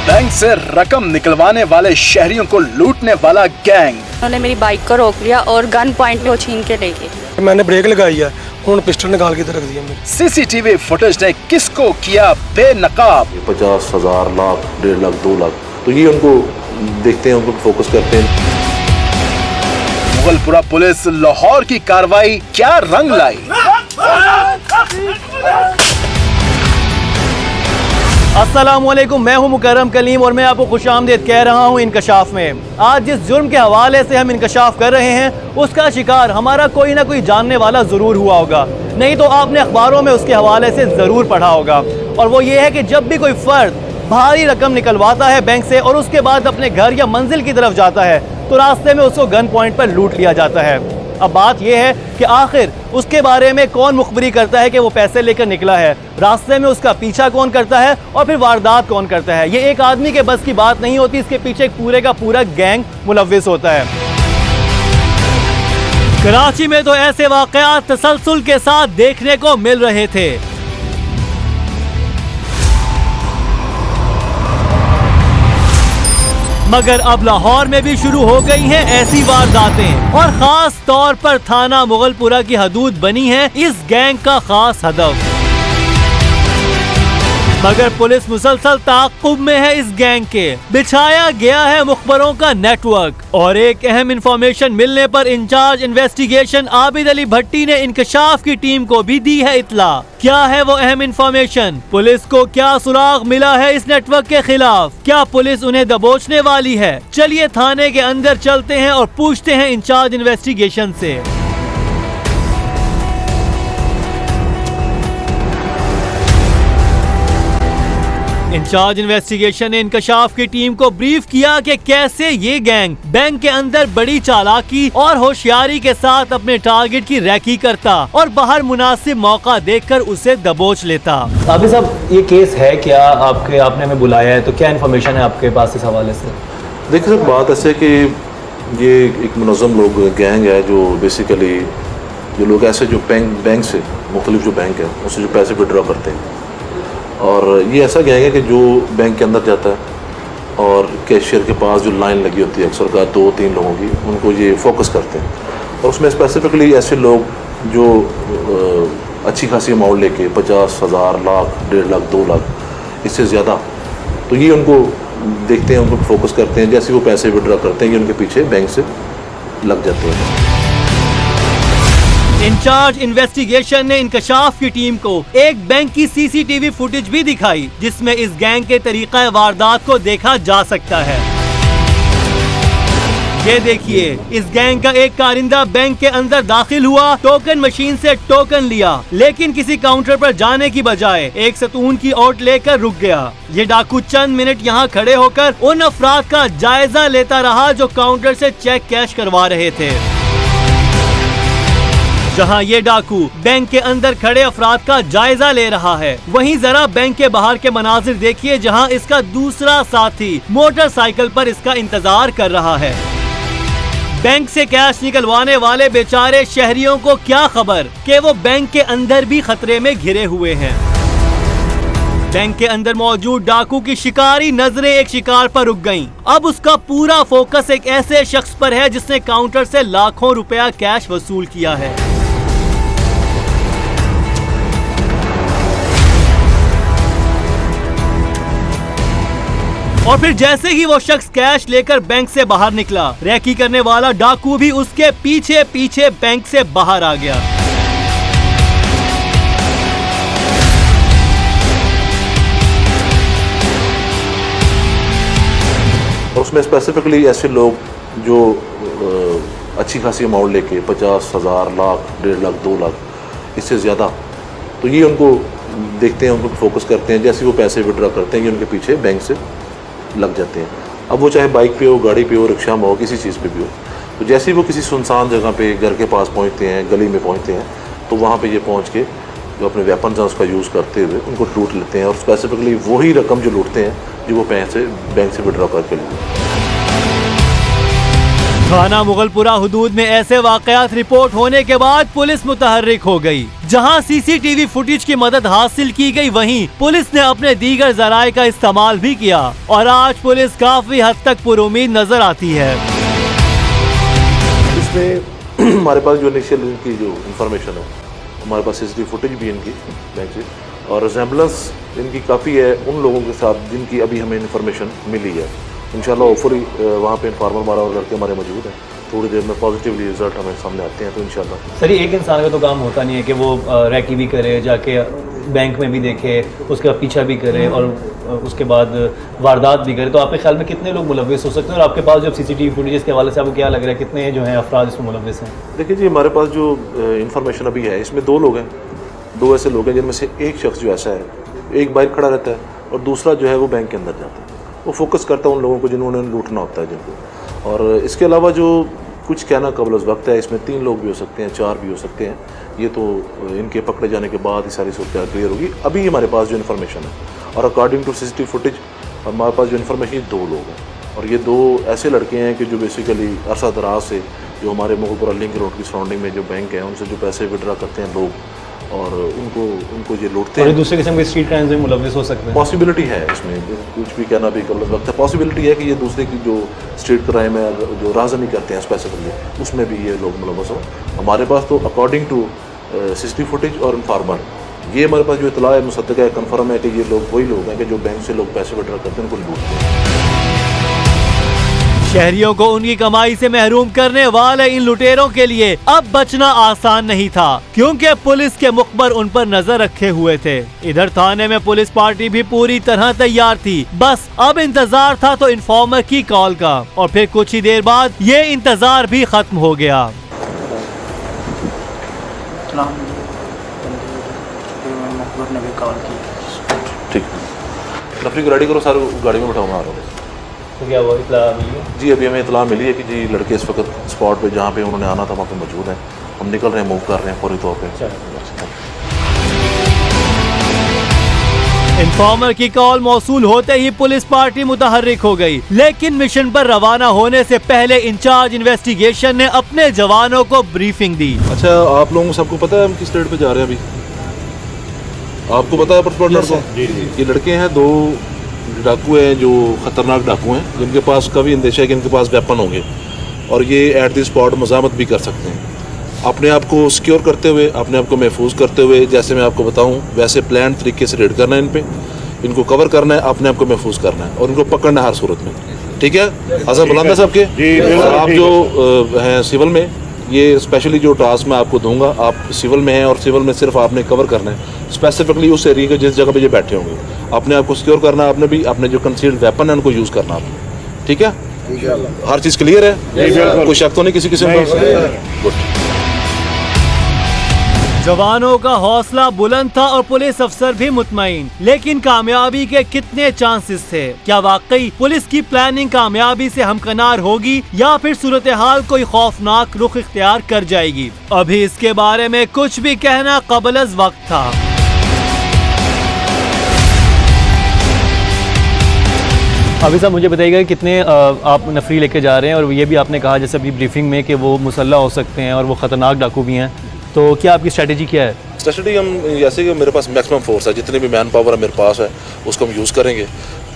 Bank से रकम निकलवाने वाले शहरियों को लूटने वाला गैंग। उन्होंने मेरी बाइक को रोक लिया और गन पॉइंट में वो छीन के ले गए। मैंने ब्रेक लगाई है, उन्होंने पिस्टल निकाल के रख दिया। सीसीटीवी फुटेज ने किसको किया बेनकाब। 50,000, लाख, 1.5 लाख, 2 लाख, तो ये उनको देखते हैं, उनको फोकस करते हैं। मुगलपुरा पुलिस लाहौर की कार्रवाई क्या रंग लाई। अस्सलामुअलैकुम, मैं हूं मुकर्रम कलीम और मैं आपको खुशामदीद कह रहा हूं इंकशाफ में। आज जिस जुर्म के हवाले से हम इंकशाफ कर रहे हैं उसका शिकार हमारा कोई ना कोई जानने वाला ज़रूर हुआ होगा, नहीं तो आपने अखबारों में उसके हवाले से ज़रूर पढ़ा होगा। और वो ये है कि जब भी कोई फ़र्द भारी रकम निकलवाता है बैंक से और उसके बाद अपने घर या मंजिल की तरफ जाता है तो रास्ते में उसको गन पॉइंट पर लूट लिया जाता है। अब बात यह है कि आखिर उसके बारे में कौन मुखबरी करता है कि वो पैसे लेकर निकला है, रास्ते में उसका पीछा कौन करता है और फिर वारदात कौन करता है। ये एक आदमी के बस की बात नहीं होती, इसके पीछे पूरे का पूरा गैंग मुलव्विस होता है। कराची में तो ऐसे वाकयात तसलसल के साथ देखने को मिल रहे थे। मगर अब लाहौर में भी शुरू हो गई हैं ऐसी वारदातें और खास तौर पर थाना मुगलपुरा की हदूद बनी है इस गैंग का खास हदफ। मगर पुलिस मुसलसल ताक़ुब में है इस गैंग के। बिछाया गया है मुखबरों का नेटवर्क और एक अहम इंफॉर्मेशन मिलने पर इंचार्ज इन्वेस्टिगेशन आबिद अली भट्टी ने इंकशाफ की टीम को भी दी है इत्तला। क्या है वो अहम इंफॉर्मेशन? पुलिस को क्या सुराग मिला है इस नेटवर्क के खिलाफ? क्या पुलिस उन्हें दबोचने वाली है? चलिए थाने के अंदर चलते हैं और पूछते हैं इंचार्ज इन्वेस्टिगेशन से। इंचार्ज इन्वेस्टिगेशन ने इंकशाफ की टीम को ब्रीफ किया कि कैसे ये गैंग बैंक के अंदर बड़ी चालाकी और होशियारी के साथ अपने टारगेट की रैकी करता और बाहर मुनासिब मौका देखकर उसे दबोच लेता। आबिद साहब, ये केस है क्या? आपने हमें बुलाया है तो क्या इन्फॉर्मेशन है आपके पास इस हवाले से? देखिए सर, बात ऐसे कि ये एक मुनज़्ज़म लोग गैंग है जो बेसिकली जो लोग ऐसे जो बैंक से मुख्तलिफ जो बैंक है उससे जो पैसे विड्रॉ करते हैं, और ये ऐसा गैंग है कि जो बैंक के अंदर जाता है और कैशियर के पास जो लाइन लगी होती है अक्सर का 2-3 लोगों की, उनको ये फोकस करते हैं। और उसमें स्पेसिफिकली ऐसे लोग जो अच्छी खासी अमाउंट लेके 50,000, लाख, 1.5 लाख, 2 लाख, इससे ज़्यादा, तो ये उनको देखते हैं, उनको फोकस करते हैं। जैसे वो पैसे विड्रॉ करते हैं ये उनके पीछे बैंक से लग जाते हैं। इंचार्ज इन्वेस्टिगेशन ने इंकशाफ की टीम को एक बैंक की सीसीटीवी फुटेज भी दिखाई जिसमें इस गैंग के तरीका वारदात को देखा जा सकता है। ये देखिए, इस गैंग का एक कारिंदा बैंक के अंदर दाखिल हुआ, टोकन मशीन से टोकन लिया, लेकिन किसी काउंटर पर जाने की बजाय एक सतून की ओट लेकर रुक गया। ये डाकू चंद मिनट यहाँ खड़े होकर उन अफराद का जायजा लेता रहा जो काउंटर से चेक कैश करवा रहे थे। जहां ये डाकू बैंक के अंदर खड़े अफराद का जायजा ले रहा है, वहीं जरा बैंक के बाहर के मनाजिर देखिए जहां इसका दूसरा साथी मोटरसाइकिल पर इसका इंतजार कर रहा है। बैंक से कैश निकलवाने वाले बेचारे शहरियों को क्या खबर कि वो बैंक के अंदर भी खतरे में घिरे हुए हैं। बैंक के अंदर मौजूद डाकू की शिकारी नजरें एक शिकार पर रुक गईं। अब उसका पूरा फोकस एक ऐसे शख्स पर है जिसने काउंटर से लाखों रुपया कैश वसूल किया है। और फिर जैसे ही वो शख्स कैश लेकर बैंक से बाहर निकला, रैकी करने वाला डाकू भी उसके पीछे पीछे बैंक से बाहर आ गया। और उसमें स्पेसिफिकली ऐसे लोग जो अच्छी खासी अमाउंट लेके 50,000, लाख, 1.5 लाख, 2 लाख, इससे ज़्यादा, तो ये उनको देखते हैं, उनको फोकस करते हैं। जैसे वो पैसे विड्रॉ करते हैं ये उनके पीछे बैंक से लग जाते हैं। अब वो चाहे बाइक पे हो, गाड़ी पे हो, रिक्शा में हो, किसी चीज़ पे भी हो, तो जैसे ही वो किसी सुनसान जगह पे घर के पास पहुंचते हैं, गली में पहुंचते हैं, तो वहाँ पे ये पहुंच के जो अपने वेपन्स हैं उसका यूज़ करते हुए उनको लूट लेते हैं। और स्पेसिफिकली वही रकम जो लूटते हैं जो वो पैसे बैंक से विड्रॉ करके लेते हैं। थाना मुगलपुरा हुदूद में ऐसे वाकयात रिपोर्ट होने के बाद पुलिस मुतहर्रिक हो गई। जहां सीसीटीवी फुटेज की मदद हासिल की गई, वहीं पुलिस ने अपने दीगर जराए का इस्तेमाल भी किया और आज पुलिस काफी हद तक पुरुमीद नजर आती है। इसमें हमारे पास जो इनिशियल इनकी जो इंफॉर्मेशन है, हमारे पास सीसीटीवी फुटेज भी इनकी बैंक से, और रिजेम्बलेंस इनकी काफ़ी है उन लोगों के साथ जिनकी अभी हमें इन्फॉर्मेशन मिली है। इंशाल्लाह होपफुली वहाँ पे इन्फॉर्मर हमारा और लड़के हमारे मौजूद हैं, थोड़ी देर में पॉजिटिवली रिजल्ट हमें सामने आते हैं तो इंशाल्लाह। सर, एक इंसान का तो काम होता नहीं है कि वो रैकी भी करे, जाके बैंक में भी देखे, उसका पीछा भी करे और उसके बाद वारदात भी करे। तो आपके ख्याल में कितने लोग मुलव्विस हो सकते हैं, और आपके पास जब सीसीटीवी फुटेज के हवाले से आपको क्या लग रहा है, कितने जो हैं अफराद इसमें मुलव्विस हैं? देखिए जी, हमारे पास जो इन्फॉर्मेशन अभी है इसमें 2 लोग हैं, 2 ऐसे लोग हैं जिनमें से एक शख्स जो ऐसा है, एक बाहर खड़ा रहता है और दूसरा जो है वो बैंक के अंदर जाता है। वो फोकस करता है उन लोगों को जिन्होंने लूटना होता है जिनको। और इसके अलावा जो कुछ कहना कबल उस वक्त है, इसमें 3 लोग भी हो सकते हैं, 4 भी हो सकते हैं। ये तो इनके पकड़े जाने के बाद ही सारी सूरत क्लियर होगी। अभी हमारे पास जो इन्फॉर्मेशन है और अकॉर्डिंग टू सीसीटीवी फुटेज हमारे पास जो इन्फॉर्मेशन, ये 2 लोग हैं और ये 2 ऐसे लड़के हैं कि जो बेसिकली अरसा दराज से जो हमारे मुगलपुरा लिंक रोड की सराउंडिंग में जो बैंक है उनसे जो पैसे विड्रा करते हैं लोग और उनको ये लूटते हैं। और दूसरे किस्म के स्ट्रीट क्राइम्स में मुलव्विस हो सकते हैं। पॉसिबिलिटी है इसमें, कुछ भी कहना भी कल वक्त है। पॉसिबिलिटी है कि ये दूसरे की जो स्ट्रीट क्राइम है जो राजनी करते हैं स्पेसिफिकली, उसमें भी ये लोग मुलव्वस हो। हमारे पास तो अकॉर्डिंग टू सीसीटीवी फुटेज और इन्फॉर्मर ये हमारे पास जो इतला है मुसद्दक है, कन्फर्म है कि ये लोग वही लोग हैं कि जो बैंक से लोग पैसे विड्रा करते हैं उनको लूटते हैं। शहरियों को उनकी कमाई से महरूम करने वाले इन लुटेरों के लिए अब बचना आसान नहीं था, क्योंकि पुलिस के मुखबर उन पर नजर रखे हुए थे। इधर थाने में पुलिस पार्टी भी पूरी तरह तैयार थी, बस अब इंतजार था तो इन्फॉर्मर की कॉल का, और फिर कुछ ही देर बाद ये इंतजार भी खत्म हो गया। ने भी कॉल की। ठीक, नफरी को रेडी करो, सारे गाड़ी में बैठाऊंगा आ रहा हूँ। तो क्या वो इत्ला मिली है? जी अभी हमें इतला मिली है कि जी लड़के इस वक्त स्पॉट पे जहाँ पे उन्होंने आना था वहाँ पे मौजूद हैं। हम निकल रहे हैं, मूव कर रहे हैं फौरी तौर पे। इन्फॉर्मर की कॉल मौसूल होते ही पुलिस पार्टी मुतहर्रिक हो गई, लेकिन मिशन पर रवाना होने से पहले इंचार्ज इन्वेस्टिगेशन ने अपने जवानों को ब्रीफिंग दी। अच्छा, आप लोगों को सबको पता है हम किस स्टेट पे जा रहे हैं? अभी आपको पता है पार्टनर को? ये लड़के हैं, 2 डाकू हैं जो ख़तरनाक डाकू हैं, जिनके पास कभी अंदेशा है कि इनके पास वेपन होंगे और ये एट द स्पॉट मज़ामत भी कर सकते हैं। अपने आप को सिक्योर करते हुए, अपने आप को महफूज करते हुए, जैसे मैं आपको बताऊं वैसे प्लान तरीके से रेड करना है, इन पे इनको कवर करना है, अपने आप को महफूज करना है और इनको पकड़ना है हर सूरत में। ठीक है? आज़म बुलंदा साहब के आप जो हैं सिविल में, ये स्पेशली जो टास्क मैं आपको दूंगा, आप सिविल में हैं और सिविल में सिर्फ आपने कवर करना है स्पेसिफिकली उस एरिया के जिस जगह पे ये बैठे होंगे। अपने आप को सिक्योर करना है, आपने भी अपने जो कंसील्ड वेपन है उनको यूज़ करना आपने। ठीक है? हर चीज़ क्लियर है? कोई शक तो नहीं किसी किस्म का? गुड। जवानों का हौसला बुलंद था और पुलिस अफसर भी मुतमईन, लेकिन कामयाबी के कितने चांसेस थे? क्या वाकई पुलिस की प्लानिंग कामयाबी से हमकनार होगी या फिर सूरत हाल कोई खौफनाक रुख इख्तियार कर जाएगी? अभी इसके बारे में कुछ भी कहना कबल वक्त था। अभी साहब मुझे बताइएगा कि कितने आप नफरी लेके जा रहे हैं, और ये भी आपने कहा जैसे अभी ब्रीफिंग में कि वो मुसल्ला हो सकते हैं और वो ख़तरनाक डाकू भी हैं, तो क्या आपकी स्ट्रेटजी क्या है? स्ट्रेटजी हम जैसे कि मेरे पास मैक्सिमम फोर्स है, जितनी भी मैन पावर है मेरे पास है उसको हम यूज़ करेंगे।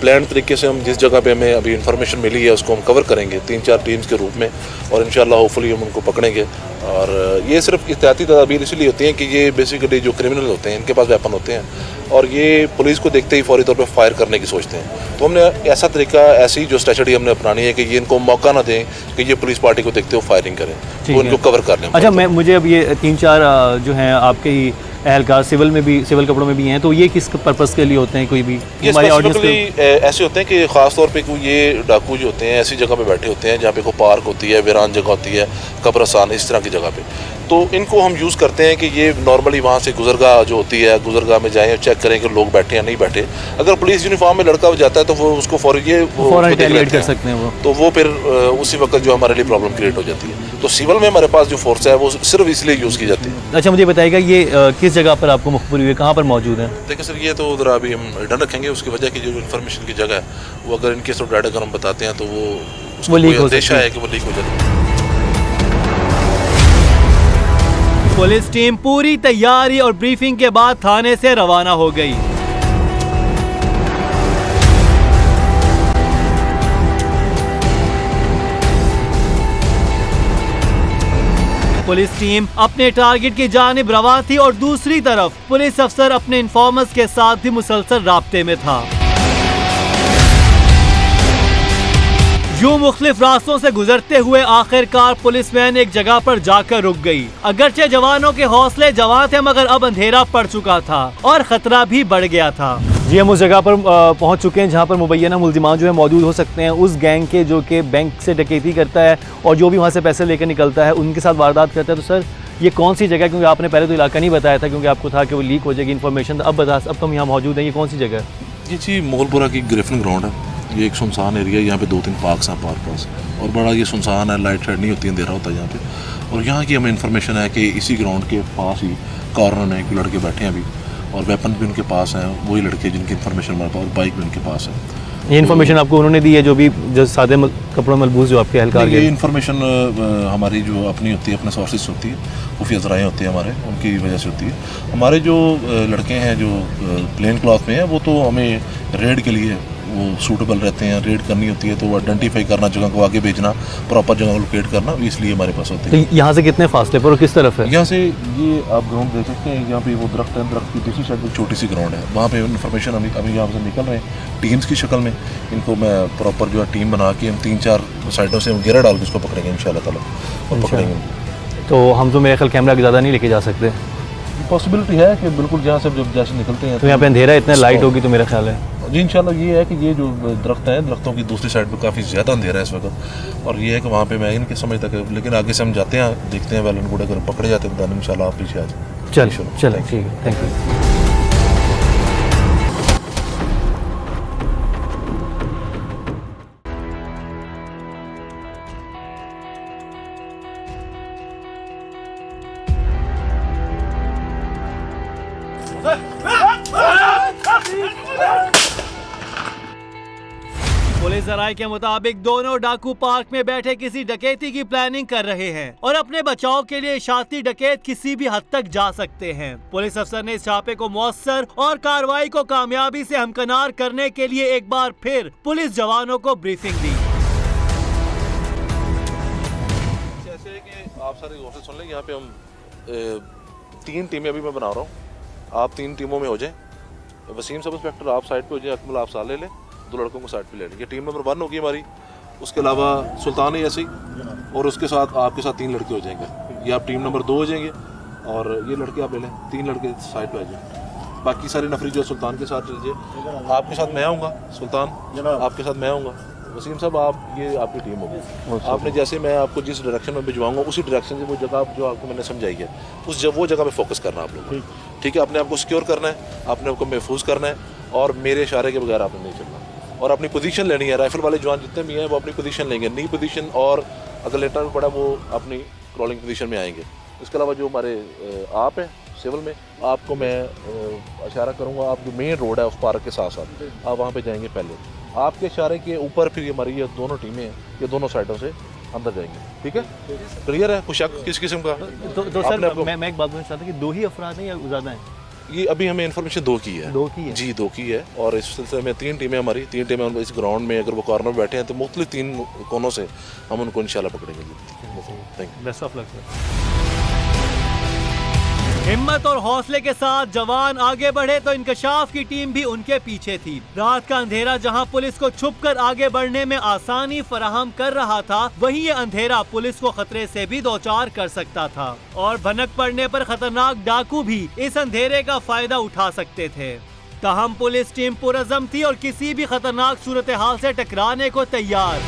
प्लान तरीके से हम जिस जगह पे हमें अभी इन्फॉर्मेशन मिली है उसको हम कवर करेंगे 3-4 टीम्स के रूप में, और इंशाल्लाह होपफुली हम उनको पकड़ेंगे। और ये सिर्फ एहतियाती तदाबीर इसलिए होती हैं कि ये बेसिकली जो क्रिमिनल होते हैं इनके पास वेपन होते हैं और ये पुलिस को देखते ही फौरी तौर पे फायर करने की सोचते हैं। तो हमने ऐसा तरीका, ऐसी जो स्ट्रेटजी हमने अपनानी है कि ये इनको मौका ना दें कि ये पुलिस पार्टी को देखते हुए फायरिंग करें, तो इनको कवर कर लें। अच्छा, मुझे अब ये 3-4 जो हैं आपके ही एहलकार सिविल में भी, सिविल कपड़ों में भी हैं, तो ये किस पर्पस के लिए होते हैं? कोई भी ये स्पेसिफिकली ऐसे होते हैं कि ख़ास तौर पे कोई ये डाकू जो होते हैं ऐसी जगह पे बैठे होते हैं जहाँ पे कोई पार्क होती है, वीरान जगह होती है, कब्रिस्तान, इस तरह की जगह पे। तो इनको हम यूज़ करते हैं कि ये नॉर्मली वहाँ से गुजरगाह जो होती है, गुजरगाह में जाएँ और चेक करें कि लोग बैठे या नहीं बैठे। अगर पुलिस यूनिफॉर्म में लड़का जाता है तो वो उसको फौरन रिटेलिएट कर सकते हैं वो, तो वो फिर उसी वक्त जो हमारे लिए प्रॉब्लम क्रिएट हो जाती है। तो सिविल में हमारे पास जो फोर्स है वो सिर्फ इसलिए यूज़ की जाती है। अच्छा, मुझे बताइएगा ये किस जगह पर आपको मुखबिर हुई, कहाँ पर मौजूद है? देखिए सर, ये तो उधर अभी हम डन रखेंगे, उसकी वजह की जो इन्फॉर्मेशन की जगह है वो अगर इनके डाटा अगर हम बताते हैं तो वो उसको वो लीक कोई हो अंदेशा सकती है। है कि वो लीक हो जाए। पुलिस टीम पूरी तैयारी और ब्रीफिंग के बाद थाने से रवाना हो गई। पुलिस टीम अपने टारगेट की जानिब रवाना थी और दूसरी तरफ पुलिस अफसर अपने इन्फॉर्मर्स के साथ भी मुसलसल राब्ते में था। यूं मुख्तलिफ रास्तों से गुजरते हुए आखिरकार पुलिसमैन एक जगह पर जाकर रुक गई। अगरचे जवानों के हौसले जवां थे मगर अब अंधेरा पड़ चुका था और खतरा भी बढ़ गया था। जी हम उस जगह पर पहुंच चुके हैं जहां पर मुबैना मुल्जिमान जो है मौजूद हो सकते हैं उस गैंग के जो कि बैंक से डकैती करता है और जो भी वहां से पैसे लेकर निकलता है उनके साथ वारदात करता है। तो सर ये कौन सी जगह है, क्योंकि आपने पहले तो इलाका नहीं बताया था क्योंकि आपको था कि वो लीक हो जाएगी इन्फॉर्मेशन। अब बता, अब तुम यहाँ मौजूद हैं, ये कौन सी जगह है? ये जी मोगलपुरा की ग्रिफिन ग्राउंड है। ये एक सुनसान एरिया है, यहाँ पे 2-3 पार्क्स हैं पार्क पास और बड़ा ये सुनसान है, लाइट शाइट नहीं होती, अंधेरा होता है यहाँ पे। और यहाँ की हमें इन्फॉर्मेशन है कि इसी ग्राउंड के पास ही कॉर्नर में एक लड़के बैठे हैं अभी और वेपन भी उनके पास हैं, वही लड़के जिनकी इन्फॉर्मेशन हमारे पास, और बाइक भी उनके पास है। ये इन्फॉर्मेशन आपको उन्होंने दी है जो सादे कपड़ों मलबूस जो आपके एहलकार ये इन्फॉर्मेशन हमारी जो अपनी होती है, अपने सोर्सेज होती है, खुफिया ज़राएँ होती है हमारे, उनकी वजह से होती है। हमारे जो लड़के हैं जो प्लेन क्लॉथ में हैं वो तो हमें रेड के लिए वो सूटेबल रहते हैं। रेड करनी होती है तो वो आइडेंटिफाई करना, जगह को आगे भेजना, प्रॉपर जगह को लोकेट करना, इसलिए हमारे पास होते हैं। तो यहाँ से कितने फासले पर और किस तरफ है? यहाँ से ये आप ग्राउंड देख सकते हैं, यहाँ पे वो दरख्त है, दरख्त की दूसरी साइड पर छोटी सी ग्राउंड है, वहाँ पे इन्फॉर्मेशन अभी यहाँ से निकल रहे हैं टीम्स की शक्ल में। इनको मैं प्रॉपर जो है टीम बना के हम 3-4 साइडों से घेरा डाल के उसको पकड़ेंगे इंशाल्लाह ताला और पकड़ेंगे। तो हम तो मेरे ख्याल कैमरा के ज़्यादा नहीं लेके जा सकते। पॉसिबिलिटी है कि बिल्कुल जहाँ से जब जैसे निकलते हैं तो यहाँ पे अंधेरा इतना लाइट होगी तो मेरा ख्याल है जी इंशाल्लाह ये है कि ये जो दरख्त हैं, दरख्तों की दूसरी साइड पे काफ़ी ज़्यादा अंधेरा है इस वक्त, और ये है कि वहाँ पे मैं इनके समझ तक, लेकिन आगे से हम जाते हैं, देखते हैं वेल गुड, अगर पकड़े जाते हैं तो इंशाल्लाह आप पीछे आ जाए। चलो ठीक है, थैंक यू। पुलिस जराये के मुताबिक दोनों डाकू पार्क में बैठे किसी डकैती की प्लानिंग कर रहे हैं और अपने बचाव के लिए शाती डकैत किसी भी हद तक जा सकते हैं। पुलिस अफसर ने इस छापे को मौसर और कार्रवाई को कामयाबी से हमकनार करने के लिए एक बार फिर पुलिस जवानों को ब्रीफिंग दी। जैसे कि आप सारे गौर से सुन लें, यहाँ पे हम 3 टीमें अभी मैं बना रहा हूँ, आप 3 टीमों में हो जाएं। वसीम सब इंस्पेक्टर आप साइड पे हो जाए, अकमल आप साथ ले लें, 2 लड़कों को साइड पे ले लें। ये टीम नंबर 1 होगी हमारी। उसके अलावा सुल्तान ऐसी और उसके साथ आपके साथ 3 लड़के हो जाएंगे। ये आप टीम नंबर 2 हो जाएंगे और ये लड़के आप ले लें, 3 लड़के साइड पे आ जाए। बाकी सारी नफरी जो है सुल्तान के साथ लीजिए। आपके साथ मैं आऊँगा, सुल्तान आपके साथ मैं आऊँगा, वसीम साहब आप, ये आपकी टीम होगी। आपने जैसे मैं आपको जिस डायरेक्शन में भिजवाऊंगा उसी डायरेक्शन से वो जगह जो आपको मैंने समझाई है वो जगह पे फोकस करना आप लोगों को, ठीक है। अपने आप को सिक्योर करना है, अपने आप को महफूज करना है और मेरे इशारे के बगैर आपने नहीं चलना और अपनी पोजीशन लेनी है। राइफल वाले जवान जितने भी हैं वो अपनी पोजीशन लेंगे, नी पोजीशन, और अगर लेटर में पड़ा वो अपनी क्रॉलिंग पोजीशन में आएंगे। इसके अलावा जो हमारे आप हैं सिविल में, आपको मैं इशारा करूँगा, आप जो मेन रोड है उस पार्क के साथ साथ आप वहाँ पे जाएंगे पहले, आपके इशारे के ऊपर फिर हमारी ये दोनों टीमें हैं, ये दोनों साइडों से अंदर जाएंगे, ठीक है। क्लियर है? कुछ शक किस किस्म का? तो सर मैं एक बात बोलना चाहता हूँ कि 2 ही अफराद हैं या ज़्यादा हैं? ये अभी हमें इन्फॉर्मेशन 2 की है। 2 की है जी, 2 की है। और इस सिलसिले में 3 टीमें हमारी, 3 टीमें हम इस ग्राउंड में, अगर वो कॉर्नर में बैठे हैं तो मुख्तलिफ 3 कोनों से हम उनको इंशाल्लाह पकड़ेंगे। Thank you, best of luck sir. हिम्मत और हौसले के साथ जवान आगे बढ़े तो इंकशाफ की टीम भी उनके पीछे थी। रात का अंधेरा जहां पुलिस को छुपकर आगे बढ़ने में आसानी फराहम कर रहा था, वहीं ये अंधेरा पुलिस को खतरे से भी दो-चार कर सकता था और भनक पड़ने पर खतरनाक डाकू भी इस अंधेरे का फायदा उठा सकते थे। ताहम पुलिस टीम पुरअज़म थी और किसी भी खतरनाक सूरत हाल से टकराने को तैयार।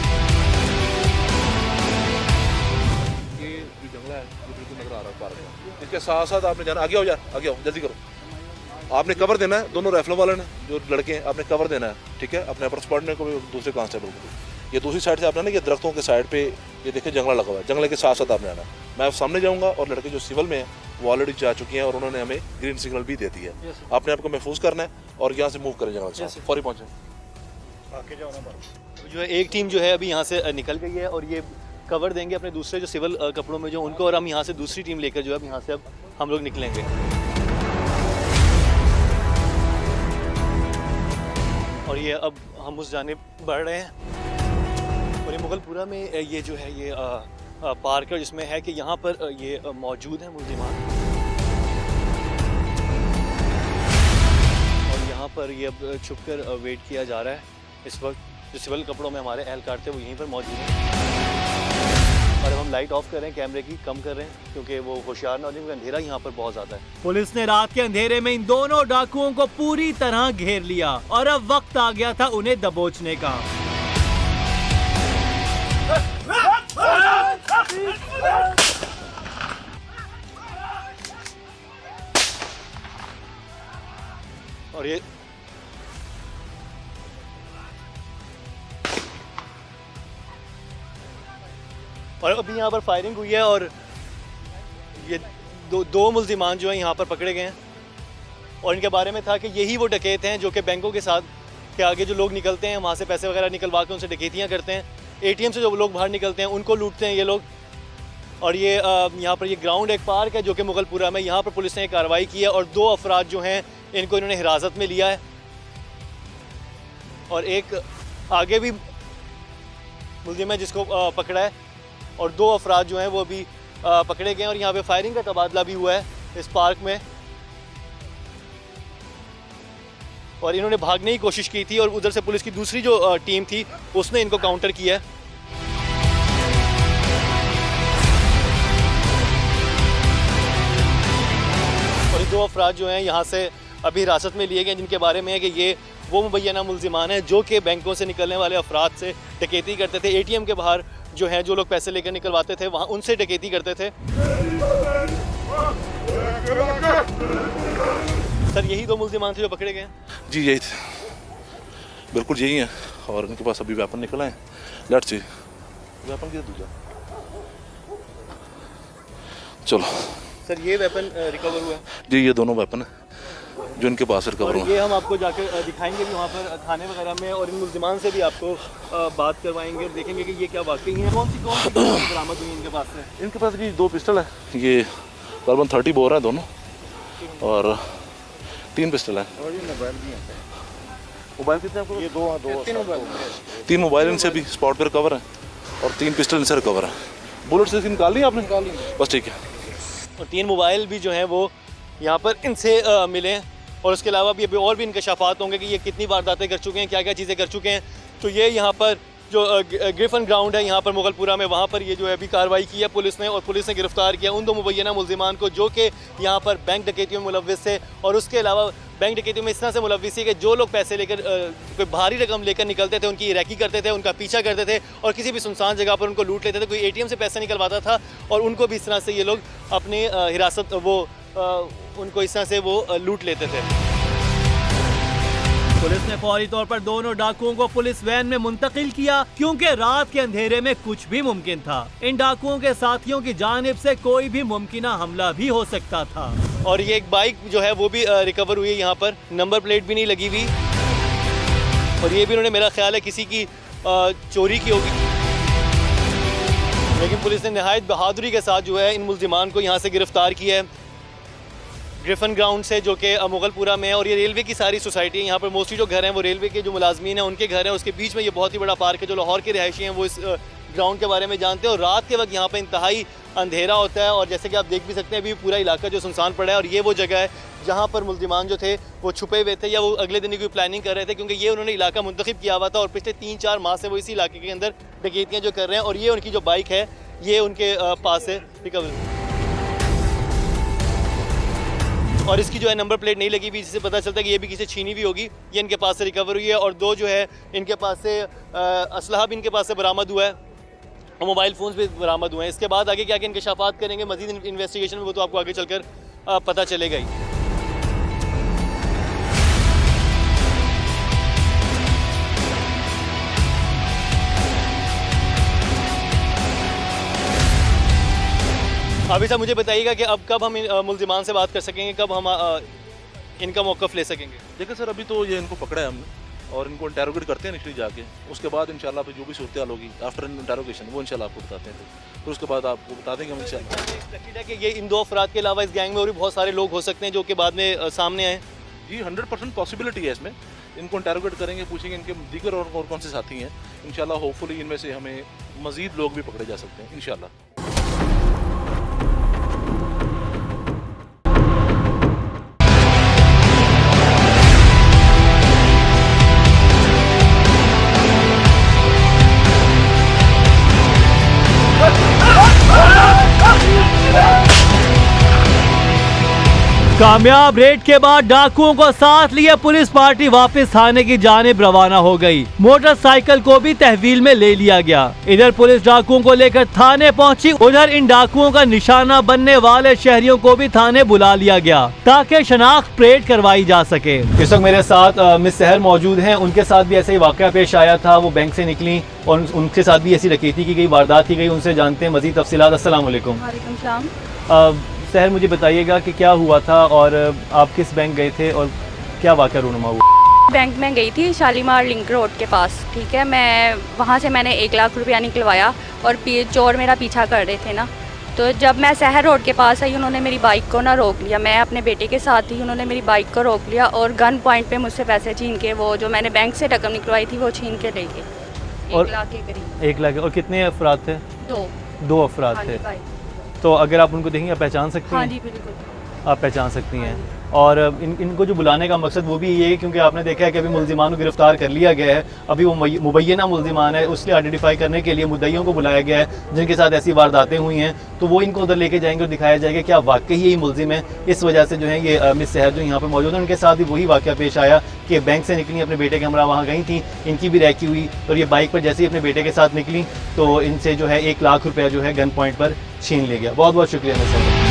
इसके साथ साथ आपने जाना, आगे आओ यार, आगे आओ, जल्दी करो। आपने कवर देना है, दोनों राइफलों वाले ने जो लड़के हैं, आपने कवर देना है, ठीक है। अपने अपर स्पॉट ने को भी, दूसरे कांस्टेबल को। ये दूसरी साइड से आपने ना, ये दरख्तों के साइड पे ये देखिए जंगला लगा हुआ है, जंगले के साथ साथ आपने आना। मैं सामने जाऊँगा और लड़के जो सिविल में हैं वो ऑलरेडी जा चुके हैं और उन्होंने हमें ग्रीन सिग्नल भी दे दी है। आपने आपको महफूज करना है और यहाँ से मूव करें जंगल से, फौरी पहुँचे। जो है एक टीम जो है अभी यहाँ से निकल गई है और ये कवर देंगे अपने दूसरे जो सिविल कपड़ों में जो उनको, और हम यहाँ से दूसरी टीम लेकर जो है अब यहाँ से अब हम लोग निकलेंगे। और ये अब हम उस जानिब बढ़ रहे हैं और ये मुगलपुरा में ये जो है ये पार्क है जिसमें है कि यहाँ पर ये मौजूद है मुल्जिमान और यहाँ पर ये अब छुपकर वेट किया जा रहा है। इस वक्त जो सिविल कपड़ों में हमारे एहलकार थे वो यहीं पर मौजूद हैं और अब हम लाइट ऑफ कर रहे हैं, कैमरे की कम कर रहे हैं क्योंकि वो होशियार ना हो जाए, अंधेरा यहाँ पर बहुत ज़्यादा है। पुलिस ने रात के अंधेरे में इन दोनों डाकुओं को पूरी तरह घेर लिया और अब वक्त आ गया था उन्हें दबोचने का। और ये और अभी यहाँ पर फायरिंग हुई है और ये दो मुल्जिमान जो हैं यहाँ पर पकड़े गए हैं और इनके बारे में था कि यही वो डकैत हैं जो कि बैंकों के साथ के आगे जो लोग निकलते हैं वहाँ से पैसे वगैरह निकलवा के उनसे डकैतियाँ करते हैं, एटीएम से जो लोग बाहर निकलते हैं उनको लूटते हैं ये लोग। और ये यहाँ पर ये ग्राउंड एक पार्क है जो कि मुगलपुरा में, यहाँ पर पुलिस ने कार्रवाई की है और 2 अफराद जो हैं इनको इन्होंने हिरासत में लिया है और एक आगे भी मुल्जिम है जिसको पकड़ा है और 2 अफराद जो हैं वो भी पकड़े गए हैं और यहाँ पे फायरिंग का तबादला भी हुआ है इस पार्क में और इन्होंने भागने की कोशिश की थी और उधर से पुलिस की दूसरी जो टीम थी उसने इनको काउंटर किया है। और ये 2 अफराद जो हैं यहाँ से अभी हिरासत में लिए गए जिनके बारे में है कि ये वो मुबैना मुल्जिमान हैं जो कि बैंकों से निकलने वाले अफराद से डकैती करते थे, एटीएम के बाहर जो है जो लोग पैसे लेकर निकलवाते थे वहाँ उनसे डकैती करते थे। सर यही 2 मुल्जिमान थे जो पकड़े गए हैं? जी यही थे, बिल्कुल यही है और इनके पास अभी वेपन निकला है। लेट्स सी वेपन किधर दूसरा, चलो सर ये वेपन रिकवर हुआ है? जी ये दोनों वेपन है जो इनके पास रिकवर और हुए। ये हम आपको जाकर दिखाएंगे भी वहाँ पर थाने वगैरह में और इन मुल्जिमान से भी आपको बात करवाएंगे और देखेंगे कि ये क्या वाकई हैं। कौन सी बरामद हुई इनके पास से? इनके पास जी 2 पिस्टल है, ये कार्बन 30 बोर है दोनों और 3 पिस्टल है। और ये मोबाइल भी है। मोबाइल कितने आपको? ये 2 तीन मोबाइल। 3 मोबाइल इनसे भी स्पॉट पर रिकवर है और 3 पिस्टल इनसे रिकवर है। बुलेट से निकाल ली आपने? निकाल ली बस ठीक है। और 3 मोबाइल भी जो हैं वो यहाँ पर इनसे मिले हैं और उसके अलावा भी अभी और भी इंकशाफात होंगे कि ये कितनी वारदातें कर चुके हैं, क्या क्या चीज़ें कर चुके हैं। तो ये यहाँ पर जो ग्रिफन ग्राउंड है यहाँ पर मुगलपुरा में, वहाँ पर ये जो है अभी कार्रवाई की है पुलिस ने और पुलिस ने गिरफ्तार किया उन 2 मुबैना मुल्जिमान को जो कि यहाँ पर बैंक डकैतियों में मुलव्विस थे और उसके अलावा बैंक डकैतियों में इस तरह से मुलव्विस है कि जो लोग पैसे लेकर कोई भारी रकम लेकर निकलते थे उनकी रैकी करते थे, उनका पीछा करते थे और किसी भी सुनसान जगह पर उनको लूट लेते थे। कोई एटीएम से पैसे निकलवाता था और उनको भी इस तरह से ये लोग अपने हिरासत उनको इस तरह से वो लूट लेते थे। पुलिस ने फौरी तौर पर दोनों डाकुओं को पुलिस वैन में मुंतकिल किया क्योंकि रात के अंधेरे में कुछ भी मुमकिन था। इन डाकुओं के साथियों की जानिब से कोई भी मुमकिना हमला भी हो सकता था। और ये एक बाइक जो है वो भी रिकवर हुई है, यहाँ पर नंबर प्लेट भी नहीं लगी हुई और ये भी उन्होंने मेरा ख्याल है किसी की चोरी की होगी। लेकिन पुलिस ने नहायत बहादुरी के साथ जो है इन मुल्जिमान को यहाँ से गिरफ्तार किया है ग्रिफन ग्राउंड से जो कि मुगलपुरा में है। और ये रेलवे की सारी सोसाइटी है, यहाँ पर मोस्टली जो घर हैं वो रेलवे के जो मुलाजमीन हैं उनके घर हैं। उसके बीच में ये बहुत ही बड़ा पार्क है। जो लाहौर के रिहायशी हैं वो इस ग्राउंड के बारे में जानते हैं और रात के वक्त यहाँ पर इंतहाई अंधेरा होता है और जैसे कि आप देख भी सकते हैं अभी पूरा इलाका जो सुनसान पड़ा है और ये वो जगह है जहाँ पर मुल्जिमान जो थे वो छुपे हुए थे या वो अगले दिन की प्लानिंग कर रहे थे क्योंकि ये उन्होंने इलाका मुंतखब किया हुआ था और पिछले 3-4 माह से वो इसी इलाके के अंदर डकैतियाँ जो कर रहे हैं। और ये उनकी जो बाइक है ये उनके पास है रिकवर और इसकी जो है नंबर प्लेट नहीं लगी हुई जिससे पता चलता है कि ये भी किसी छीनी हुई होगी। ये इनके पास से रिकवर हुई है और 2 जो है इनके पास से असलहा भी इनके पास से बरामद हुआ है और मोबाइल फ़ोन्स भी बरामद हुए हैं। इसके बाद आगे क्या क्या इंकशाफात करेंगे मज़ीद इन्वेस्टिगेशन में वो तो आपको आगे चलकर पता चलेगा ही। अभी साहब मुझे बताइएगा कि अब कब हम मुल्जिमान से बात कर सकेंगे, कब हम इनका मौक़िफ़ ले सकेंगे? देखिए सर अभी तो ये इनको पकड़ा है हमने और इनको इंटेरोगेट करते हैं एक्चुअली जाके। उसके बाद इंशाल्लाह फिर जो भी सूरत हाल होगी आफ्टर इंटेरोगेशन वो इंशाल्लाह आपको बताते हैं। फिर उसके बाद आपको बता देंगे हम इंशाल्लाह। एक्सपेक्टेड है कि ये इन 2 अफराद के अलावा इस गैंग में और भी बहुत सारे लोग हो सकते हैं जो कि बाद में सामने आए। जी 100% पॉसिबिलिटी है इसमें। इनको इंटेरोगेट करेंगे, पूछेंगे इनके दीगर और कौन से साथी हैं। इंशाल्लाह होपफुली इनमें से हमें मज़ीद लोग भी पकड़े जा सकते हैं इंशाल्लाह। कामयाब रेड के बाद डाकुओं को साथ लिए पुलिस पार्टी वापस थाने की जानिब रवाना हो गई। मोटरसाइकिल को भी तहवील में ले लिया गया। इधर पुलिस डाकुओं को लेकर थाने पहुंची, उधर इन डाकुओं का निशाना बनने वाले शहरियों को भी थाने बुला लिया गया ताकि शनाख्त परेड करवाई जा सके। इस वक्त मेरे साथ मिस सहर मौजूद हैं। उनके साथ भी ऐसा ही वाक़या पेश आया था। वो बैंक से निकली और उनके साथ भी ऐसी डकैती की गई, वारदात की गई। उनसे जानते हैं मज़ीद तफसीलात। अस्सलाम वालेकुम। वालेकुम सलाम। सहर, मुझे बताइएगा कि क्या हुआ था और आप किस बैंक गए थे और क्या वाक़या रूनुमा हुआ? बैंक में गई थी शालीमार लिंक रोड के पास, ठीक है। मैं वहाँ से मैंने 1 लाख रुपया निकलवाया और चोर मेरा पीछा कर रहे थे ना। तो जब मैं सहर रोड के पास आई, उन्होंने मेरी बाइक को ना रोक लिया। मैं अपने बेटे के साथ थी, उन्होंने मेरी बाइक को रोक लिया और गन पॉइंट पे मुझसे पैसे छीन के, वो जो मैंने बैंक से रकम निकलवाई थी वो छीन के ले गए। 1 लाख के करीब। 1 लाख। और कितने अफराद थे? 2 अफराद हाँ थे। जी भाई। तो अगर आप उनको देखेंगे आप पहचान सकती हैं? हाँ जी बिल्कुल। आप पहचान सकती हैं। और इनको जो बुलाने का मकसद वो भी ये है क्योंकि आपने देखा है कि अभी मुल्जिमान को गिरफ्तार कर लिया गया है। अभी वो मुबैना मुल्जिमान है, उसलिए आइडेंटिफाई करने के लिए मुद्दइयों को बुलाया गया है जिनके साथ ऐसी वारदातें हुई हैं। तो वो इनको उधर लेके जाएंगे और दिखाया जाएगा क्या वाकई यही मुल्जिम है। इस वजह से जो है ये मिस सहर जो यहाँ पर मौजूद है, उनके साथ भी वही वाकया पेश आया कि बैंक से निकली, अपने बेटे के हमरा वहाँ गई थी, इनकी भी रैकी हुई और ये बाइक पर जैसे ही अपने बेटे के साथ निकली तो इनसे जो है 1 लाख रुपया जो है गन पॉइंट पर छीन लिया गया। बहुत बहुत शुक्रिया मिस सहर।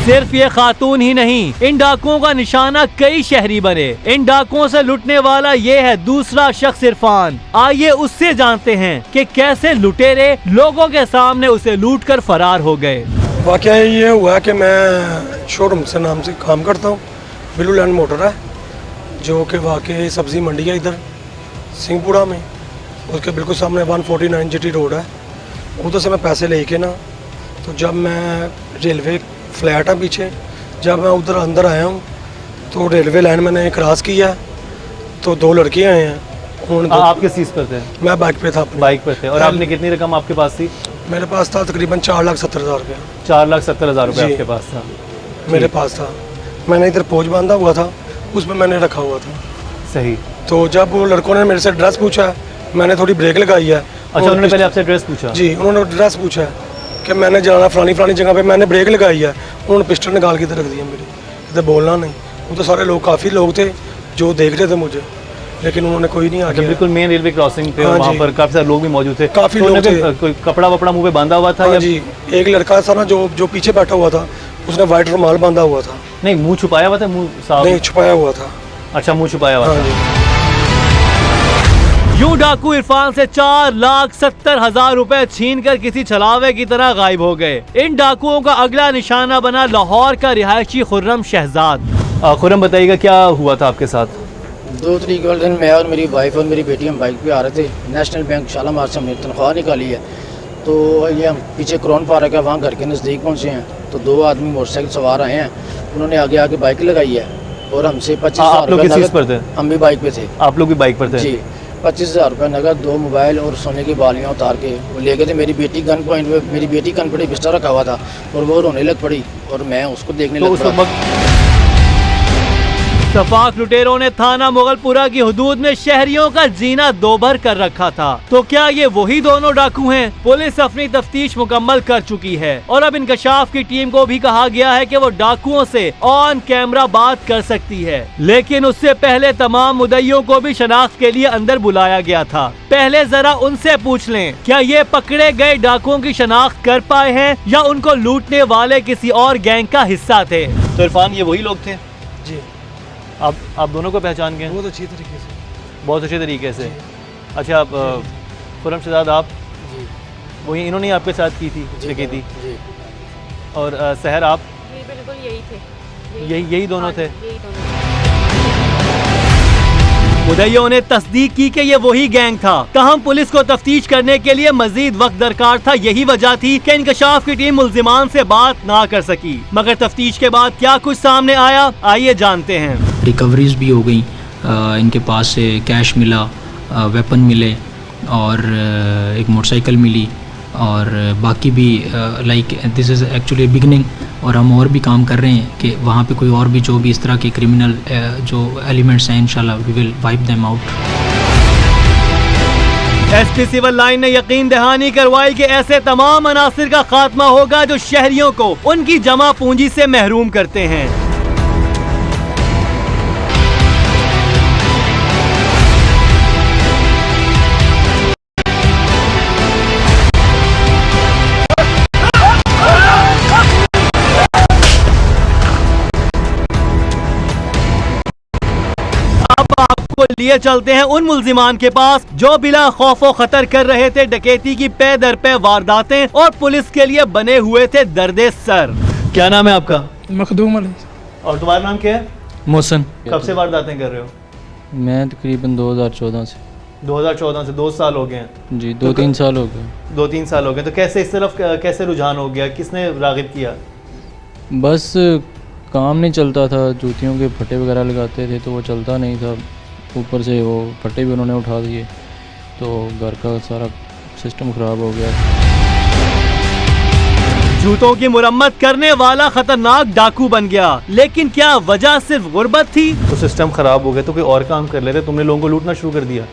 सिर्फ ये खातून ही नहीं, इन डाकुओं का निशाना कई शहरी बने। इन डाकुओं से लुटने वाला ये है दूसरा शख्स इरफान। आइए उससे जानते हैं कि कैसे लुटेरे लोगों के सामने उसे लूट कर फरार हो गए। वाकया ये हुआ कि मैं शोरूम से नाम से काम करता हूँ, ब्लू लैंड मोटर है जो कि वाकई सब्ज़ी मंडी है इधर सिंहपुरा में। उसके बिल्कुल सामने 149 GT रोड है। उधर से मैं पैसे लेके ना, तो जब मैं रेलवे फ्लैट है पीछे, जब मैं उधर अंदर आया हूँ तो रेलवे लाइन मैंने क्रॉस किया तो 2 लड़के आए हैं। आप किस चीज़ पर थे? मैं बाइक पे था, अपनी बाइक पर थे। और आपने कितनी रकम आपके पास थी? मेरे पास था तकरीबन 4,70,000 रुपया। 4,70,000 रुपये जी। आपके पास था? मेरे पास था। मैंने इधर पोज बांधा हुआ था, उसमें मैंने रखा हुआ था। सही। तो जब वो लड़कों ने मेरे से एड्रेस पूछा, मैंने थोड़ी ब्रेक लगाई है। अच्छा, उन्होंने पहले आपसे एड्रेस पूछा? जी, उन्होंने एड्रेस पूछा है कि मैंने जाना फलानी जगह पे, मैंने ब्रेक लगाई है। उन्होंने पिस्टल निकाल के इधर रख दिया मेरी। इधर बोलना नहीं। वो तो सारे लोग, काफ़ी लोग थे जो देख रहे थे मुझे, लेकिन उन्होंने कोई नहीं आगे। बिल्कुल मेन रेलवे क्रॉसिंग पे, हाँ वहाँ जी। पर काफ़ी सारे लोग भी मौजूद थे। काफ़ी लोग थे। कोई कपड़ा वपड़ा मुंह पे बांधा हुआ था? हाँ या जी, एक लड़का था ना जो पीछे बैठा हुआ था, उसने वाइट रुमाल बांधा हुआ था। नहीं, मुंह छुपाया हुआ था? मुंह साफ? नहीं, छुपाया हुआ था। अच्छा, मुंह छुपाया हुआ हाँ था। जी। यूं डाकू इरफान से 4,70,000 रुपए छीन कर किसी छलावे की तरह गायब हो गए। इन डाकुओं का अगला निशाना बना लाहौर का रिहायशी खुर्रम शहजाद। खुर्रम, बताइएगा क्या हुआ था आपके साथ? 2 तारीख वाले दिन मैं और मेरी वाइफ और मेरी बेटी हम बाइक पे आ रहे थे। नेशनल बैंक शालामार से हमने तनख्वाह निकाली है। तो ये हम पीछे क्रॉन पार्क है, वहाँ घर के नज़दीक पहुँचे हैं तो 2 आदमी मोटरसाइकिल सवार आए हैं। उन्होंने आगे बाइक लगाई है और हमसे 25,000 आप लोग किस चीज़ पर थे? हम भी बाइक पे थे। आप लोग भी बाइक पर थे? जी। 25,000 रुपये नगद, 2 मोबाइल और सोने की बालियाँ उतार के वो ले गए थे। मेरी बेटी गन पॉइंट पे, मेरी बेटी गन पे पिस्टल रखा हुआ था और वो रोने लग पड़ी और मैं उसको देखने तो लग उस पड़ा। वक्त सफाक लुटेरों ने थाना मुगलपुरा की हुदूद में शहरियों का जीना दोभर कर रखा था। तो क्या ये वही दोनों डाकू हैं? पुलिस अपनी तफ्तीश मुकम्मल कर चुकी है और अब इंकशाफ की टीम को भी कहा गया है कि वो डाकुओं से ऑन कैमरा बात कर सकती है। लेकिन उससे पहले तमाम मुद्दइयों को भी शनाख्त के लिए अंदर बुलाया गया था। पहले जरा उनसे पूछ लें, क्या ये पकड़े गए डाकुओं की शनाख्त कर पाए हैं या उनको लूटने वाले किसी और गैंग का हिस्सा थे? तो इरफान, ये वही लोग थे? जी, आप दोनों को पहचान गए? बहुत अच्छी तरीके से। बहुत अच्छे तरीके से। अच्छा, आप खुर्रम शहजाद, आप जी वही इन्होंने आपके साथ की थी डकैती? जी। और सहर, आप? ये बिल्कुल यही थे। यही दोनों थे? यही दोनों थे। मुद्दइयों ने तस्दीक की कि ये वही गैंग था। ताहम पुलिस को तफ्तीश करने के लिए मजीद वक्त दरकार था। यही वजह थी कि इंकशाफ की टीम मुल्जिमान से बात ना कर सकी। मगर तफ्तीश के बाद क्या कुछ सामने आया, आइए जानते हैं। रिकवरीज भी हो गई, इनके पास से कैश मिला, वेपन मिले और एक मोटरसाइकिल मिली और बाकी भी like this is actually beginning. और हम और भी काम कर रहे हैं कि वहाँ पे कोई और भी जो भी इस तरह के क्रिमिनल जो एलिमेंट्स हैं इंशाल्लाह we will wipe them out. SP civil line ने यकीन दहानी करवाई कि ऐसे तमाम अनासिर का खात्मा होगा जो शहरियों को उनकी जमा पूंजी से महरूम करते हैं। लिए चलते हैं उन मुल्जिमान के पास जो बिला खौफो खतर कर रहे थे डकैती की पे दर पे वारदातें और पुलिस के लिए बने हुए थे दर्दे सर। क्या नाम है आपका? मखदूम अली। और तुम्हारा नाम क्या है? मोहसन। कब से वारदातें कर रहे हो? मैं तकरीबन 2014 से। 2014 से 2 साल हो गए हैं जी, 2-3 साल हो गए। 2-3 साल हो गए। तो कैसे इस तरफ कैसे रुझान हो गया, किसने रागिब किया? बस काम नहीं चलता था, जूतियों के फटे वगैरह लगाते थे तो वो चलता नहीं था, ऊपर से वो फटे भी उन्होंने उठा दिए तो घर का सारा सिस्टम ख़राब हो गया। जूतों की मुरम्मत करने वाला खतरनाक डाकू बन गया, लेकिन क्या वजह सिर्फ गुर्बत थी? तो सिस्टम ख़राब हो गया तो कोई और काम कर लेते, तुमने लोगों को लूटना शुरू कर दिया?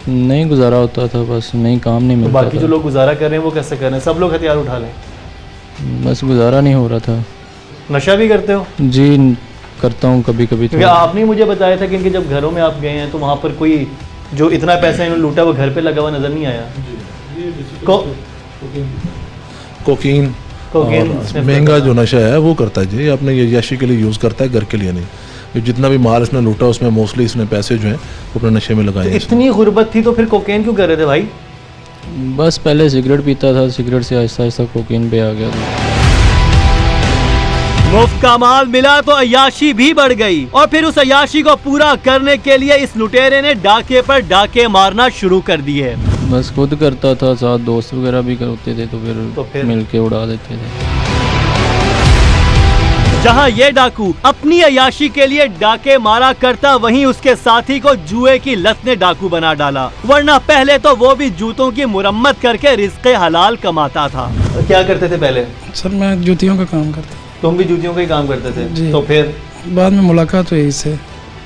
नहीं गुजारा होता था, बस नहीं काम नहीं मिलता। बाकी जो लोग गुजारा कर रहे हैं वो कैसे कर रहे हैं? सब लोग हथियार उठा लें? बस गुजारा नहीं हो रहा था। नशा भी करते हो? जी करता हूँ कभी कभी। क्योंकि आपने मुझे बताया था कि इनके जब घरों में आप गए हैं तो वहाँ पर कोई जो इतना पैसा इन्होंने लूटा वो घर पे लगा हुआ नजर नहीं आया। कोकीन महंगा जो नशा है वो करता है जी, अपने याशी के लिए यूज़ करता है, घर के लिए नहीं। जितना भी माल इसने लूटा उसमें मोस्टली इसने पैसे जो हैं वो अपने नशे में लगाए। इतनी गुर्बत थी तो फिर कोकेन क्यों कर रहे थे भाई? बस पहले सिगरेट पीता था, सिगरेट से आहिस्ता आहिस्ता कोकीन पे आ गया था। मुफ्त का माल मिला तो अय्याशी भी बढ़ गई और फिर उस अय्याशी को पूरा करने के लिए इस लुटेरे ने डाके पर डाके मारना शुरू कर दिए। बस खुद करता था, साथ दोस्त वगैरह भी करते थे तो फिर मिलके उड़ा देते थे। जहां ये डाकू अपनी अय्याशी के लिए डाके मारा करता, वहीं उसके साथी को जुए की लत ने डाकू बना डाला। वरना पहले तो वो भी जूतों की मुरम्मत करके रिज़्क़े हलाल कमाता था। क्या करते थे पहले? सर मैं जूतियों का काम करता। तुम भी जूतियों का ही काम करते थे? जी। तो फिर बाद में मुलाकात हुई इससे,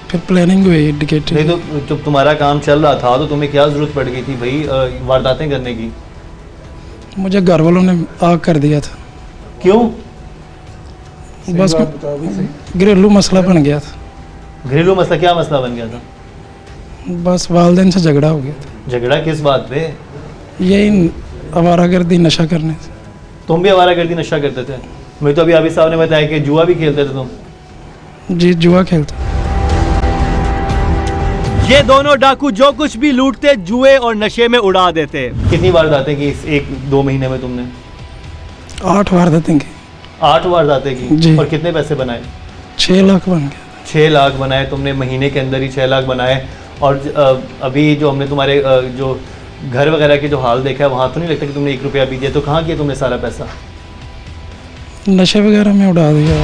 फिर प्लानिंग हुई डकैती। नहीं तो जब तुम्हारा काम चल रहा था तो तुम्हें क्या जरूरत पड़ गई थी भाई वारदातें करने की? मुझे घर वालों ने आग कर दिया था। क्यों? बस घरेलू मसला बन गया था। घरेलू मसला? क्या मसला बन गया था? बस वालिदैन से झगड़ा हो गया था। झगड़ा किस बात पे? यही आवारागर्दी नशा करने से। तुम भी आवारागर्दी नशा करते थे? मैं तो अभी आबिद साहब ने बताया कि जुआ भी खेलते थे तुम। जी जुआ खेलता। ये दोनों डाकू जो कुछ भी लूटते जुए और नशे में उड़ा देते। कितनी वारदातें की इस 1-2 महीने में तुमने? 8 वारदातें की। 8 वारदातें की? जी। और कितने पैसे बनाए? 6 लाख बन गया। 6 लाख बनाए तुमने महीने के अंदर ही 6 लाख बनाए। और अभी जो हमने तुम्हारे जो घर वगैरह के जो हाल देखा है वहाँ तो नहीं लगता कि तुमने 1 रुपया भी दिया? तो कहाँ किया तुमने सारा पैसा? नशे वगैरह में उड़ा दिया।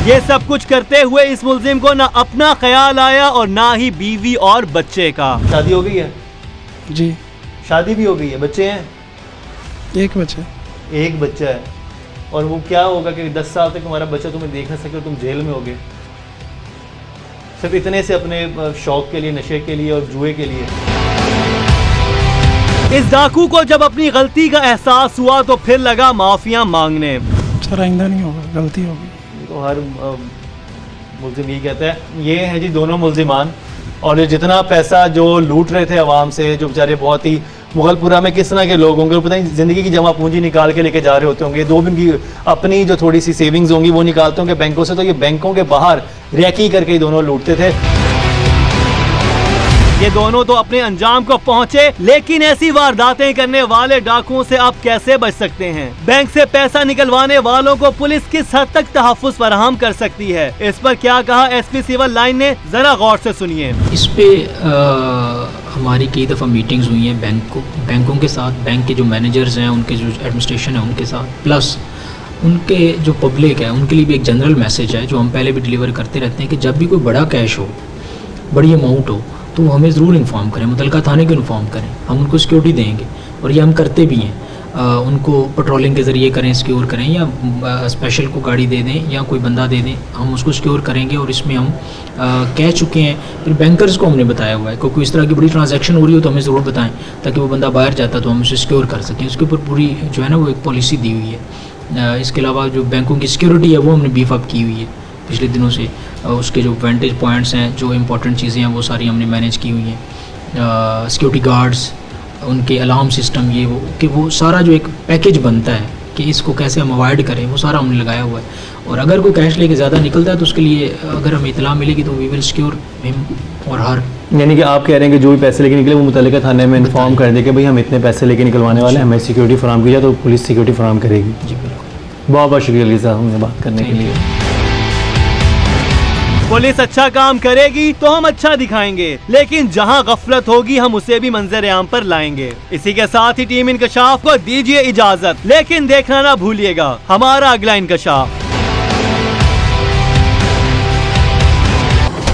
ये सब कुछ करते हुए इस मुल्जिम को ना अपना ख्याल आया और ना ही बीवी और बच्चे का। शादी हो गई है? जी शादी भी हो गई है। बच्चे हैं? 1 बच्चा। 1 बच्चा है। और वो क्या होगा कि 10 साल तक तुम्हारा बच्चा तुम्हें देख ना सके और तुम जेल में होगे सिर्फ इतने से अपने शौक के लिए, नशे के लिए और जुए के लिए। इस डाकू को जब अपनी गलती का एहसास हुआ तो फिर लगा माफिया मांगने। सर आइंदा नहीं होगा, गलती होगी। तो हर मुल्जिम यही कहता है। ये हैं जी दोनों मुल्जिमान, और ये जितना पैसा जो लूट रहे थे आवाम से, जो बेचारे बहुत ही मुगलपुरा में किस तरह के लोग होंगे, पता नहीं ज़िंदगी की जमा पूंजी निकाल के लेके जा रहे होते होंगे। 2 दिन की अपनी जो थोड़ी सी सेविंग्स होंगी वो निकालते होंगे बैंकों से, तो ये बैंकों के बाहर रैकी करके ही दोनों लूटते थे। ये दोनों तो अपने अंजाम को पहुँचे, लेकिन ऐसी वारदातें करने वाले डाकुओं से आप कैसे बच सकते हैं? बैंक से पैसा निकलवाने वालों को पुलिस किस हद तक तहफ्फुज़ फराहम कर सकती है? इस पर क्या कहा एसपी सिविल लाइन ने, जरा गौर से सुनिए। इस पे हमारी कई दफ़ा मीटिंग्स हुई हैं बैंकों के साथ, बैंक के जो मैनेजर्स हैं, उनके जो एडमिनिस्ट्रेशन है उनके साथ, प्लस उनके जो पब्लिक है उनके लिए भी एक जनरल मैसेज है जो हम पहले भी डिलीवर करते रहते हैं कि जब भी कोई बड़ा कैश हो, बड़ी अमाउंट हो, तो वो हमें ज़रूर इन्फॉर्म करें, मुतलका थाने को इन्फॉर्म करें, हम उनको सिक्योरिटी देंगे और ये हम करते भी हैं। उनको पेट्रोलिंग के ज़रिए करें, सिक्योर करें, या स्पेशल को गाड़ी दे दें या कोई बंदा दे दें, हम उसको सिक्योर करेंगे। और इसमें हम कह चुके हैं, फिर बैंकर्स को हमने बताया हुआ है कि कोई इस तरह की बड़ी ट्रांजैक्शन हो रही हो तो हमें ज़रूर बताएं, ताकि वो बंदा बाहर जाता तो हम उसे सिक्योर कर सकें। उसके ऊपर पूरी जो है ना वो एक पॉलिसी दी हुई है। इसके अलावा जो बैंकों की सिक्योरिटी है वो हमने बीफ अप की हुई है पिछले दिनों से। उसके जो वेंटेज पॉइंट्स हैं, जो इंपॉर्टेंट चीज़ें हैं, वो सारी हमने मैनेज की हुई हैं। सिक्योरिटी गार्ड्स, उनके अलार्म सिस्टम, ये वो कि वो सारा जो एक पैकेज बनता है कि इसको कैसे हम अवॉइड करें, वो सारा हमने लगाया हुआ है। और अगर कोई कैश लेके ज़्यादा निकलता है तो उसके लिए अगर हमें इतला मिलेगी तो वी विल सिक्योर हिम और हर। यानी कि आप कह रहे हैं कि जो भी पैसे लेके निकले वो मुतल्लिका थाने में इन्फॉर्म कर दे कि भाई हम इतने पैसे लेके निकलवाने वाले हैं, हमें सिक्योरिटी फराहम की जाए, तो पुलिस सिक्योरिटी फराहम करेगी। जी बिल्कुल। बहुत बहुत शुक्रिया अली साहब हमें बात करने के लिए। पुलिस अच्छा काम करेगी तो हम अच्छा दिखाएंगे, लेकिन जहां गफलत होगी हम उसे भी मंजर आम पर लाएंगे। इसी के साथ ही टीम इंकशाफ को दीजिए इजाजत, लेकिन देखना ना भूलिएगा हमारा अगला इंकशाफ।